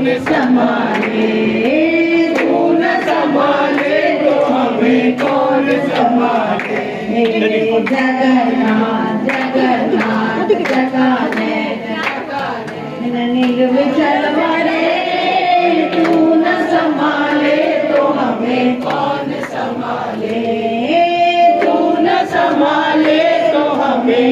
संभाले, तू न संभाले तो हमें कौन संभाले। जगन्नाथ जगन्नाथ जगाने नील विचल मारे, तू न संभाले तो हमें कौन संभाले, तू न संभाले तो हमें।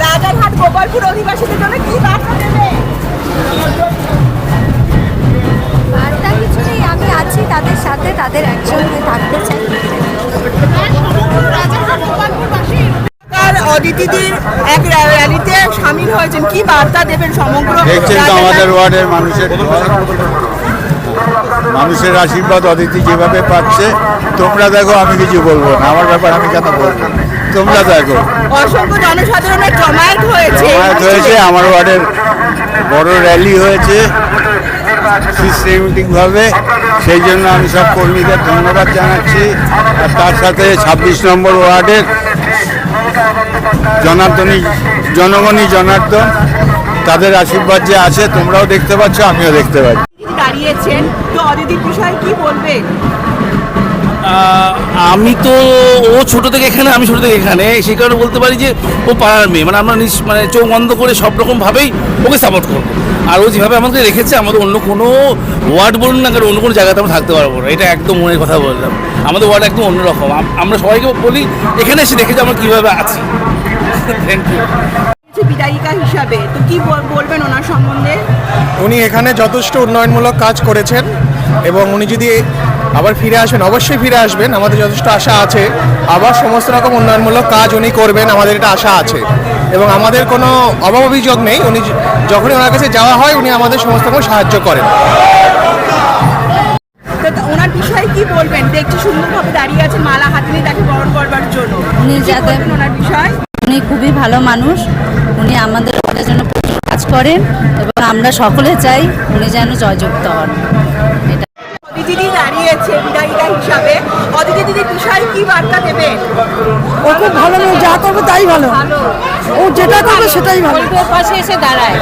রাজারহাট গোপালপুর অধিবাসীদের জন্য কি বার্তা দেবে? বার্তা কিছু নেই, আমি আছি তাদের সাথে, তাদের একসঙ্গে থাকতে চাই। অদিতিদের এক র্যালিতে সামিল হয়েছেন, কি বার্তা দেবেন সমগ্র? দেখছেন তো আমাদের ওয়ার্ডের মানুষের আশীর্বাদ অদিতি যেভাবে পাচ্ছে। তোমরা দেখো, আমি কিছু বলবো না, আমার ব্যাপার আমি কেন বলবো, তোমরা দেখো। অসংখ্য জনসাধারণের জমায়েত হয়েছে, আমার ওয়ার্ডের বড় র্যালি হয়েছে সিস্টেমেটিকভাবে, সেই জন্য আমি সব কর্মীদের ধন্যবাদ জানাচ্ছি। আর তার সাথে 26 নম্বর ওয়ার্ডের জনগণই জনার্দন, তাদের আশীর্বাদ যে আছে তোমরাও দেখতে পাচ্ছ, আমিও দেখতে পাচ্ছি। দাঁড়িয়েছেন তো অদিতির বিষয়ে কি বলবেন? আমি তো ও ছোট থেকে এখানে, আমি ছোট থেকে এখানে, সেই কারণে বলতে পারি যে ও পাড়ার মেয়ে, মানে আমরা মানে চোখ বন্ধ করে সব রকমভাবেই ওকে সাপোর্ট করবো। আর ও যেভাবে আমাকে রেখেছে, আমাদের অন্য কোনো ওয়ার্ড বলুন না কেন, অন্য কোনো জায়গাতে আমরা থাকতে পারবো না, এটা একদম মনের কথা বললাম। আমাদের ওয়ার্ড একদম অন্যরকম, আমরা সবাইকে বলি এখানে এসে দেখেছি আমরা কীভাবে আছি। Thank you. বিধায়িকা হিসাবে তো কি বলবেন ওনার সম্বন্ধে? উনি এখানে যথেষ্ট উন্নয়নমূলক কাজ করেছেন এবং উনি যদি আবার ফিরে আসবেন, অবশ্যই ফিরে আসবেন, আমাদের যথেষ্ট আশা আছে। আবার সমস্ত রকম উন্নয়নমূলক কাজ উনি করবেন, আমাদের এটা আশা আছে এবং আমাদের কোনো অভাব অভিযোগ নেই। উনি যখনই ওনার কাছে যাওয়া হয়, উনি আমাদের সমস্ত রকম সাহায্য করেন। ওনার বিষয়ে কি বলবেন? দেখছি সুন্দরভাবে দাঁড়িয়ে আছে, মালা হাতে নিয়ে তাকে বরণ করবার জন্য। উনি যাতে, ওনার বিষয়, উনি খুবই ভালো মানুষ, উনি আমাদের জন্য কাজ করেন এবং আমরা সকলে চাই উনি যেন জয়যুক্ত হন। অদিতি দিদি দাঁড়িয়েছে বিধায়িকা হিসাবে, অদিতি দিদির বিষয়ে কি বার্তা দেবেন? ও খুব ভালো মেয়ে, যা করবে তাই ভালো, ও যেটা করবে সেটাই ভালো, পাশে এসে দাঁড়ায়।